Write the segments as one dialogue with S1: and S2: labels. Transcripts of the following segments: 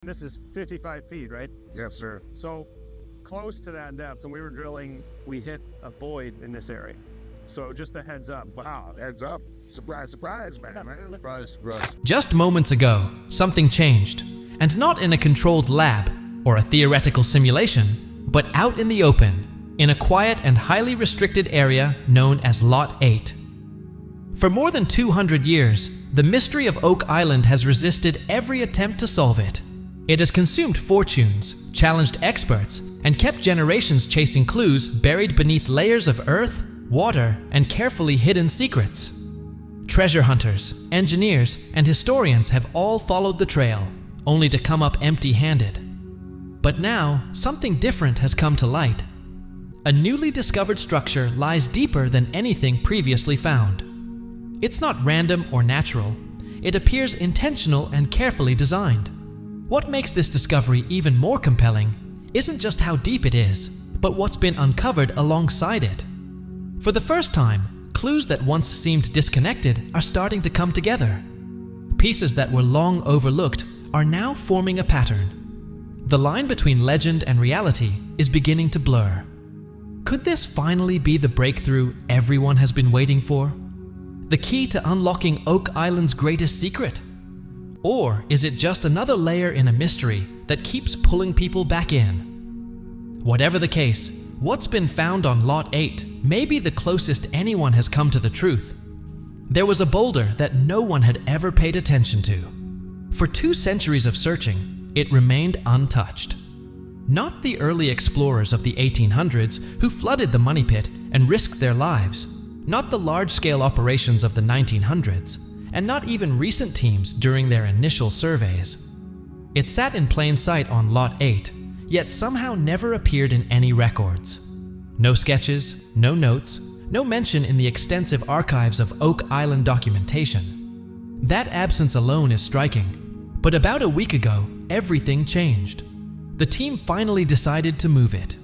S1: This is 55 feet, right?
S2: Yes, sir.
S1: So close to that depth, and we were drilling, we hit a void in this area. So just a heads up.
S2: Wow, heads up. Surprise, surprise, man. Surprise, surprise.
S3: Just moments ago, something changed, and not in a controlled lab or a theoretical simulation, but out in the open, in a quiet and highly restricted area known as Lot 8. For more than 200 years, the mystery of Oak Island has resisted every attempt to solve it. It has consumed fortunes, challenged experts, and kept generations chasing clues buried beneath layers of earth, water, and carefully hidden secrets. Treasure hunters, engineers, and historians have all followed the trail, only to come up empty-handed. But now, something different has come to light. A newly discovered structure lies deeper than anything previously found. It's not random or natural. It appears intentional and carefully designed. What makes this discovery even more compelling isn't just how deep it is, but what's been uncovered alongside it. For the first time, clues that once seemed disconnected are starting to come together. Pieces that were long overlooked are now forming a pattern. The line between legend and reality is beginning to blur. Could this finally be the breakthrough everyone has been waiting for? The key to unlocking Oak Island's greatest secret? Or is it just another layer in a mystery that keeps pulling people back in? Whatever the case, what's been found on Lot 8 may be the closest anyone has come to the truth. There was a boulder that no one had ever paid attention to. For 2 centuries of searching, it remained untouched. Not the early explorers of the 1800s who flooded the money pit and risked their lives. Not the large-scale operations of the 1900s. And not even recent teams during their initial surveys. It sat in plain sight on Lot 8, yet somehow never appeared in any records. No sketches, no notes, no mention in the extensive archives of Oak Island documentation. That absence alone is striking, but about a week ago, everything changed. The team finally decided to move it.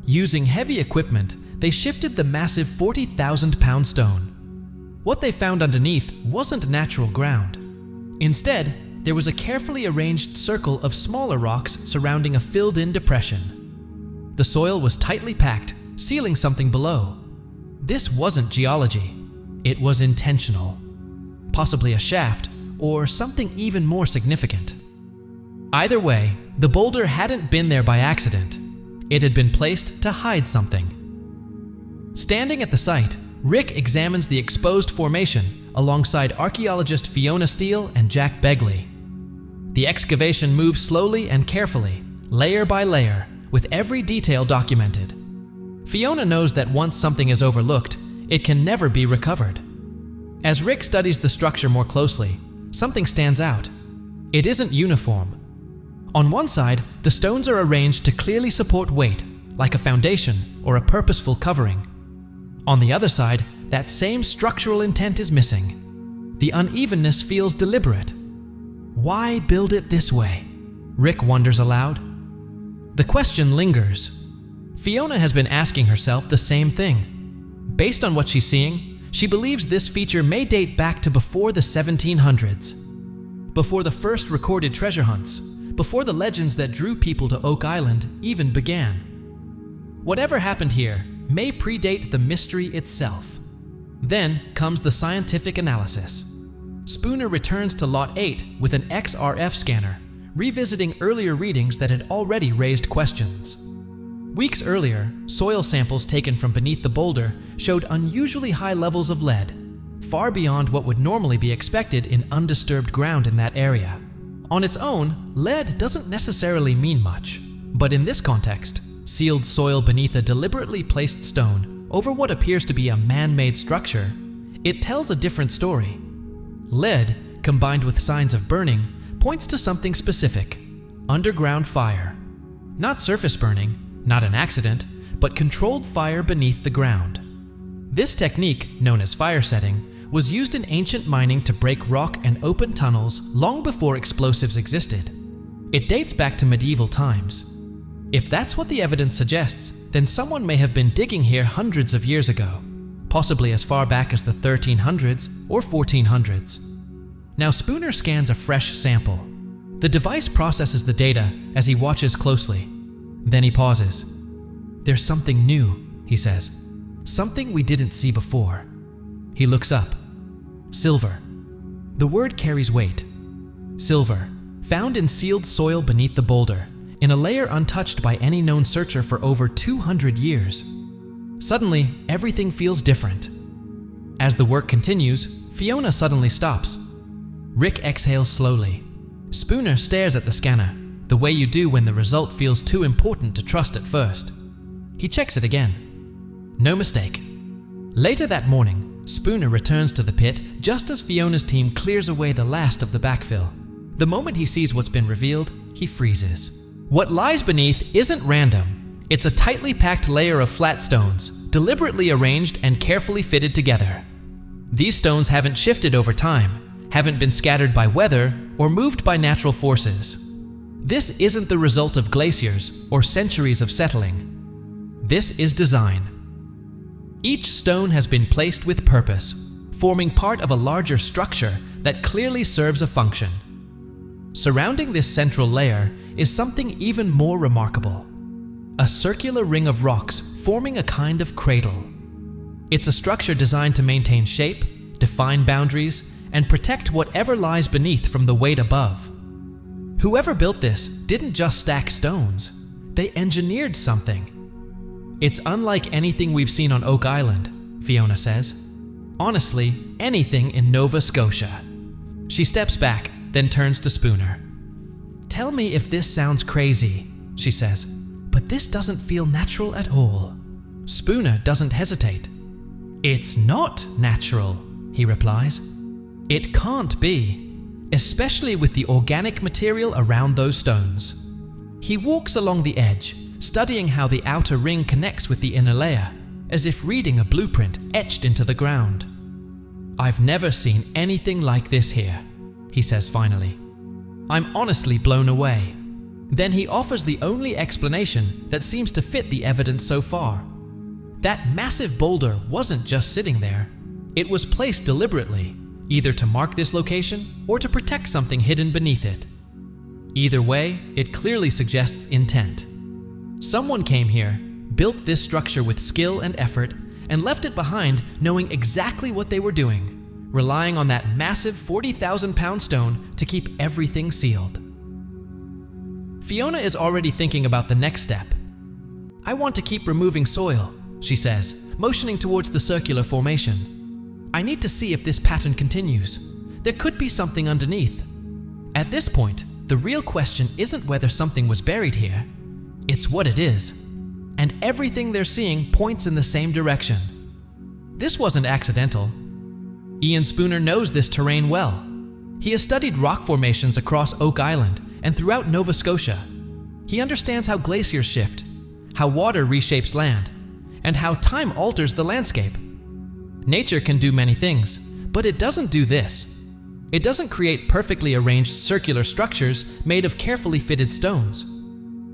S3: Using heavy equipment, they shifted the massive 40,000-pound stone. What they found underneath wasn't natural ground. Instead, there was a carefully arranged circle of smaller rocks surrounding a filled-in depression. The soil was tightly packed, sealing something below. This wasn't geology. It was intentional. Possibly a shaft, or something even more significant. Either way, the boulder hadn't been there by accident. It had been placed to hide something. Standing at the site, Rick examines the exposed formation alongside archaeologist Fiona Steele and Jack Begley. The excavation moves slowly and carefully, layer by layer, with every detail documented. Fiona knows that once something is overlooked, it can never be recovered. As Rick studies the structure more closely, something stands out. It isn't uniform. On one side, the stones are arranged to clearly support weight, like a foundation or a purposeful covering. On the other side, that same structural intent is missing. The unevenness feels deliberate. Why build it this way? Rick wonders aloud. The question lingers. Fiona has been asking herself the same thing. Based on what she's seeing, she believes this feature may date back to before the 1700s. Before the first recorded treasure hunts, before the legends that drew people to Oak Island even began. Whatever happened here may predate the mystery itself. Then comes the scientific analysis. Spooner returns to Lot 8 with an XRF scanner, revisiting earlier readings that had already raised questions. Weeks earlier, soil samples taken from beneath the boulder showed unusually high levels of lead, far beyond what would normally be expected in undisturbed ground in that area. On its own, lead doesn't necessarily mean much, but in this context, sealed soil beneath a deliberately placed stone over what appears to be a man-made structure, it tells a different story. Lead, combined with signs of burning, points to something specific: underground fire. Not surface burning, not an accident, but controlled fire beneath the ground. This technique, known as fire setting, was used in ancient mining to break rock and open tunnels long before explosives existed. It dates back to medieval times. If that's what the evidence suggests, then someone may have been digging here hundreds of years ago, possibly as far back as the 1300s or 1400s. Now Spooner scans a fresh sample. The device processes the data as he watches closely. Then he pauses. "There's something new," he says. "Something we didn't see before." He looks up. Silver. The word carries weight. Silver, found in sealed soil beneath the boulder, in a layer untouched by any known searcher for over 200 years. Suddenly, everything feels different. As the work continues, Fiona suddenly stops. Rick exhales slowly. Spooner stares at the scanner, the way you do when the result feels too important to trust at first. He checks it again. No mistake. Later that morning, Spooner returns to the pit just as Fiona's team clears away the last of the backfill. The moment he sees what's been revealed, he freezes. What lies beneath isn't random. It's a tightly packed layer of flat stones, deliberately arranged and carefully fitted together. These stones haven't shifted over time, haven't been scattered by weather, or moved by natural forces. This isn't the result of glaciers or centuries of settling. This is design. Each stone has been placed with purpose, forming part of a larger structure that clearly serves a function. Surrounding this central layer is something even more remarkable. A circular ring of rocks forming a kind of cradle. It's a structure designed to maintain shape, define boundaries, and protect whatever lies beneath from the weight above. Whoever built this didn't just stack stones, they engineered something. It's unlike anything we've seen on Oak Island, Fiona says. Honestly, anything in Nova Scotia. She steps back, then turns to Spooner. "Tell me if this sounds crazy," she says, "but this doesn't feel natural at all." Spooner doesn't hesitate. "It's not natural," he replies. "It can't be, especially with the organic material around those stones." He walks along the edge, studying how the outer ring connects with the inner layer, as if reading a blueprint etched into the ground. "I've never seen anything like this here," he says finally. "I'm honestly blown away." Then he offers the only explanation that seems to fit the evidence so far. That massive boulder wasn't just sitting there. It was placed deliberately, either to mark this location or to protect something hidden beneath it. Either way, it clearly suggests intent. Someone came here, built this structure with skill and effort, and left it behind knowing exactly what they were doing, relying on that massive 40,000-pound stone to keep everything sealed. Fiona is already thinking about the next step. "I want to keep removing soil," she says, motioning towards the circular formation. "I need to see if this pattern continues. There could be something underneath." At this point, the real question isn't whether something was buried here. It's what it is. And everything they're seeing points in the same direction. This wasn't accidental. Ian Spooner knows this terrain well. He has studied rock formations across Oak Island and throughout Nova Scotia. He understands how glaciers shift, how water reshapes land, and how time alters the landscape. Nature can do many things, but it doesn't do this. It doesn't create perfectly arranged circular structures made of carefully fitted stones.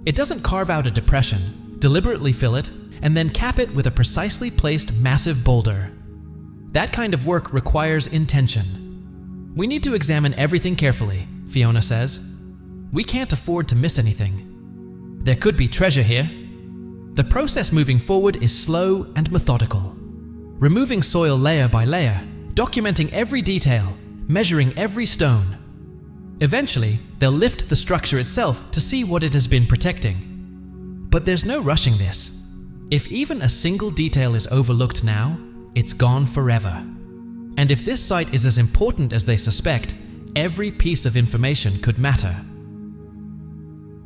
S3: It doesn't carve out a depression, deliberately fill it, and then cap it with a precisely placed massive boulder. That kind of work requires intention. "We need to examine everything carefully," Fiona says. "We can't afford to miss anything. There could be treasure here." The process moving forward is slow and methodical. Removing soil layer by layer, documenting every detail, measuring every stone. Eventually, they'll lift the structure itself to see what it has been protecting. But there's no rushing this. If even a single detail is overlooked now, it's gone forever. And if this site is as important as they suspect, every piece of information could matter.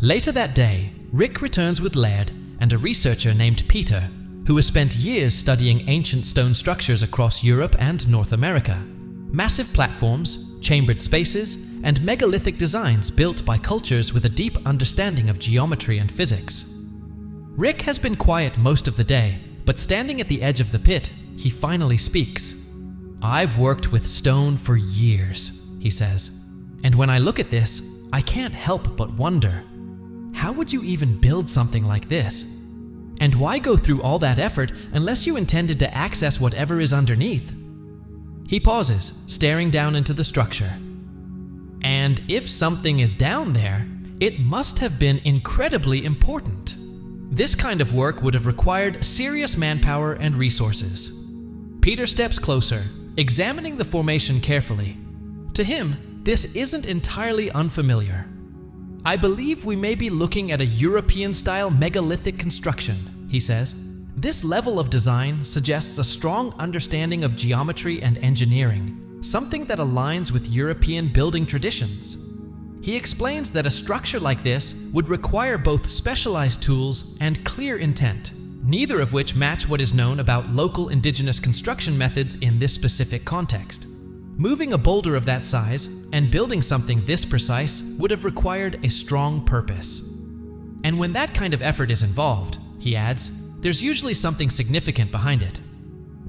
S3: Later that day, Rick returns with Laird and a researcher named Peter, who has spent years studying ancient stone structures across Europe and North America. Massive platforms, chambered spaces, and megalithic designs built by cultures with a deep understanding of geometry and physics. Rick has been quiet most of the day, but standing at the edge of the pit, he finally speaks. "I've worked with stone for years," he says, "and when I look at this, I can't help but wonder, how would you even build something like this? And why go through all that effort unless you intended to access whatever is underneath?" He pauses, staring down into the structure. And if something is down there, it must have been incredibly important. This kind of work would have required serious manpower and resources. Peter steps closer, examining the formation carefully. To him, this isn't entirely unfamiliar. I believe we may be looking at a European-style megalithic construction, he says. This level of design suggests a strong understanding of geometry and engineering, something that aligns with European building traditions. He explains that a structure like this would require both specialized tools and clear intent, neither of which match what is known about local indigenous construction methods in this specific context. Moving a boulder of that size and building something this precise would have required a strong purpose. And when that kind of effort is involved, he adds, there's usually something significant behind it.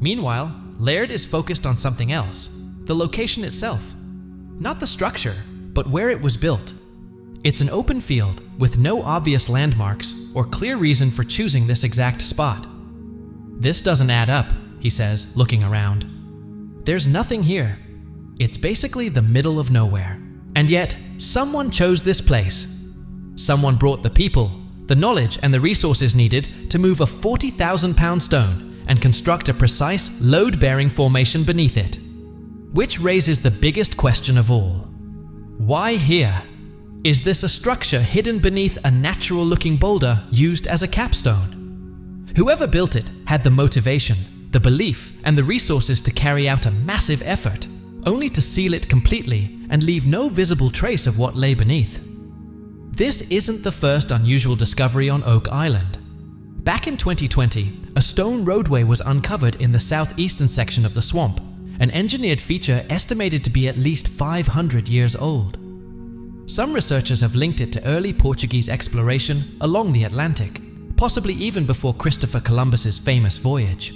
S3: Meanwhile, Laird is focused on something else, the location itself. Not the structure, but where it was built. It's an open field with no obvious landmarks or clear reason for choosing this exact spot. This doesn't add up, he says, looking around. There's nothing here. It's basically the middle of nowhere. And yet, someone chose this place. Someone brought the people, the knowledge and the resources needed to move a 40,000-pound stone and construct a precise, load-bearing formation beneath it. Which raises the biggest question of all. Why here? Is this a structure hidden beneath a natural-looking boulder used as a capstone? Whoever built it had the motivation, the belief, and the resources to carry out a massive effort, only to seal it completely and leave no visible trace of what lay beneath. This isn't the first unusual discovery on Oak Island. Back in 2020, a stone roadway was uncovered in the southeastern section of the swamp, an engineered feature estimated to be at least 500 years old. Some researchers have linked it to early Portuguese exploration along the Atlantic, possibly even before Christopher Columbus's famous voyage.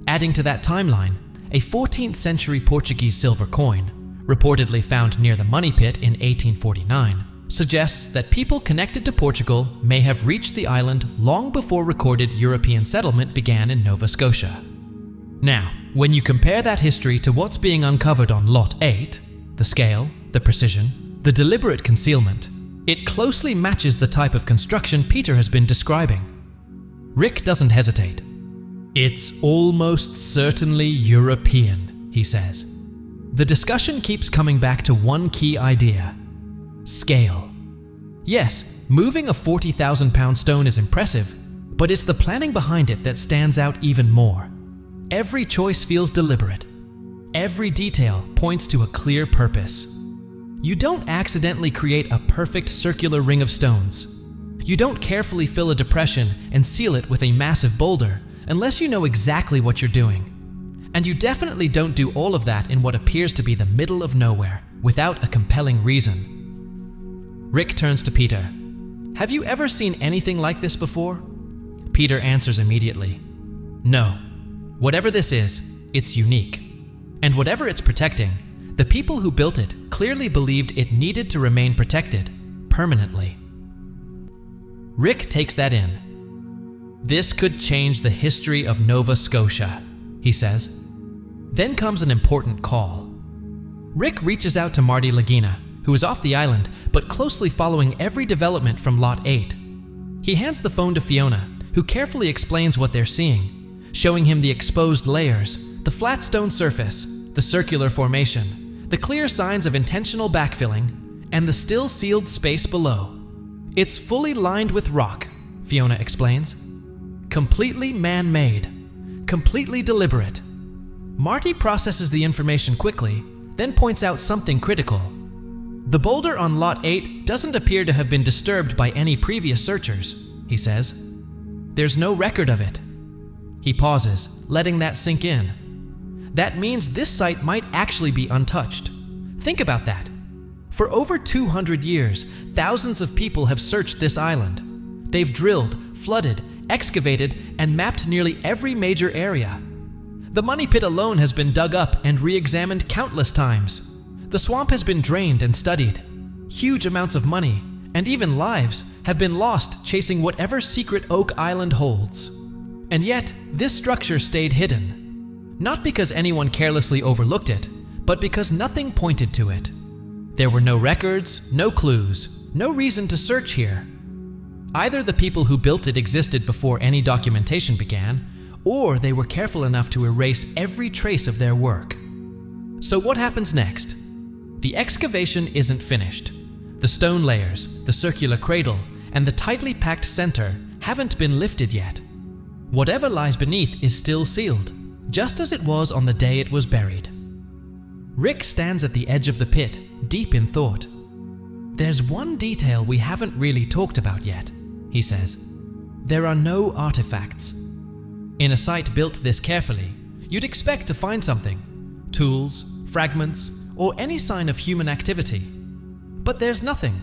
S3: Adding to that timeline, a 14th century Portuguese silver coin, reportedly found near the Money Pit in 1849, suggests that people connected to Portugal may have reached the island long before recorded European settlement began in Nova Scotia. Now, when you compare that history to what's being uncovered on Lot 8, the scale, the precision, the deliberate concealment, it closely matches the type of construction Peter has been describing. Rick doesn't hesitate. It's almost certainly European, he says. The discussion keeps coming back to one key idea: scale. Yes, moving a 40,000-pound stone is impressive, but it's the planning behind it that stands out even more. Every choice feels deliberate. Every detail points to a clear purpose. You don't accidentally create a perfect circular ring of stones. You don't carefully fill a depression and seal it with a massive boulder unless you know exactly what you're doing. And you definitely don't do all of that in what appears to be the middle of nowhere without a compelling reason. Rick turns to Peter. Have you ever seen anything like this before? Peter answers immediately. No. Whatever this is, it's unique. And whatever it's protecting, the people who built it clearly believed it needed to remain protected permanently. Rick takes that in. This could change the history of Nova Scotia, he says. Then comes an important call. Rick reaches out to Marty Lagina, who is off the island but closely following every development from Lot 8. He hands the phone to Fiona, who carefully explains what they're seeing, showing him the exposed layers, the flat stone surface, the circular formation, the clear signs of intentional backfilling, and the still sealed space below. It's fully lined with rock, Fiona explains. Completely man-made, completely deliberate. Marty processes the information quickly, then points out something critical. The boulder on Lot 8 doesn't appear to have been disturbed by any previous searchers, he says. There's no record of it. He pauses, letting that sink in. That means this site might actually be untouched. Think about that. For over 200 years, thousands of people have searched this island. They've drilled, flooded, excavated, and mapped nearly every major area. The Money Pit alone has been dug up and re-examined countless times. The swamp has been drained and studied. Huge amounts of money, and even lives, have been lost chasing whatever secret Oak Island holds. And yet, this structure stayed hidden. Not because anyone carelessly overlooked it, but because nothing pointed to it. There were no records, no clues, no reason to search here. Either the people who built it existed before any documentation began, or they were careful enough to erase every trace of their work. So what happens next? The excavation isn't finished. The stone layers, the circular cradle, and the tightly packed center haven't been lifted yet. Whatever lies beneath is still sealed, just as it was on the day it was buried. Rick stands at the edge of the pit, deep in thought. "There's one detail we haven't really talked about yet," he says. "There are no artifacts. In a site built this carefully, you'd expect to find something. Tools, fragments, or any sign of human activity. But there's nothing.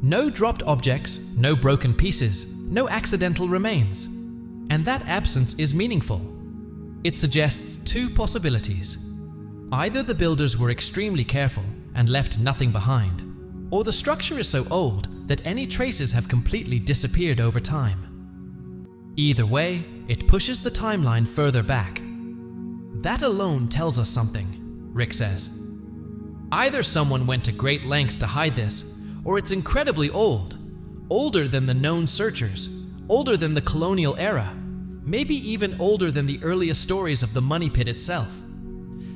S3: No dropped objects, no broken pieces, no accidental remains. And that absence is meaningful. It suggests two possibilities. Either the builders were extremely careful and left nothing behind, or the structure is so old that any traces have completely disappeared over time. Either way, it pushes the timeline further back. That alone tells us something," Rick says. "Either someone went to great lengths to hide this, or it's incredibly old. Older than the known searchers, older than the colonial era, maybe even older than the earliest stories of the money pit itself.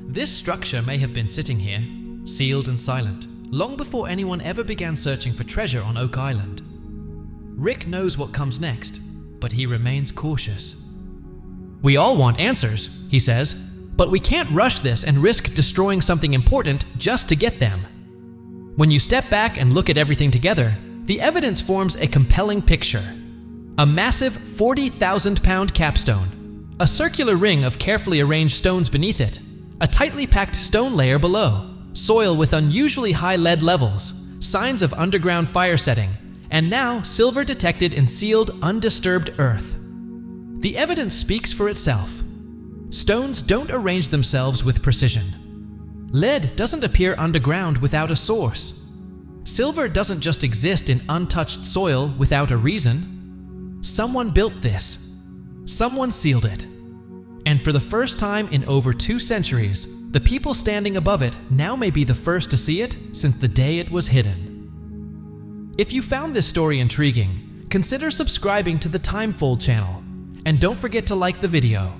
S3: This structure may have been sitting here, sealed and silent, long before anyone ever began searching for treasure on Oak Island." Rick knows what comes next, but he remains cautious. "We all want answers," he says, "but we can't rush this and risk destroying something important just to get them." When you step back and look at everything together, the evidence forms a compelling picture. A massive 40,000-pound capstone, a circular ring of carefully arranged stones beneath it, a tightly packed stone layer below, soil with unusually high lead levels, signs of underground fire setting, and now silver detected in sealed, undisturbed earth. The evidence speaks for itself. Stones don't arrange themselves with precision. Lead doesn't appear underground without a source. Silver doesn't just exist in untouched soil without a reason. Someone built this. Someone sealed it. And for the first time in over 2 centuries, the people standing above it now may be the first to see it since the day it was hidden. If you found this story intriguing, consider subscribing to the Timefold channel. And don't forget to like the video.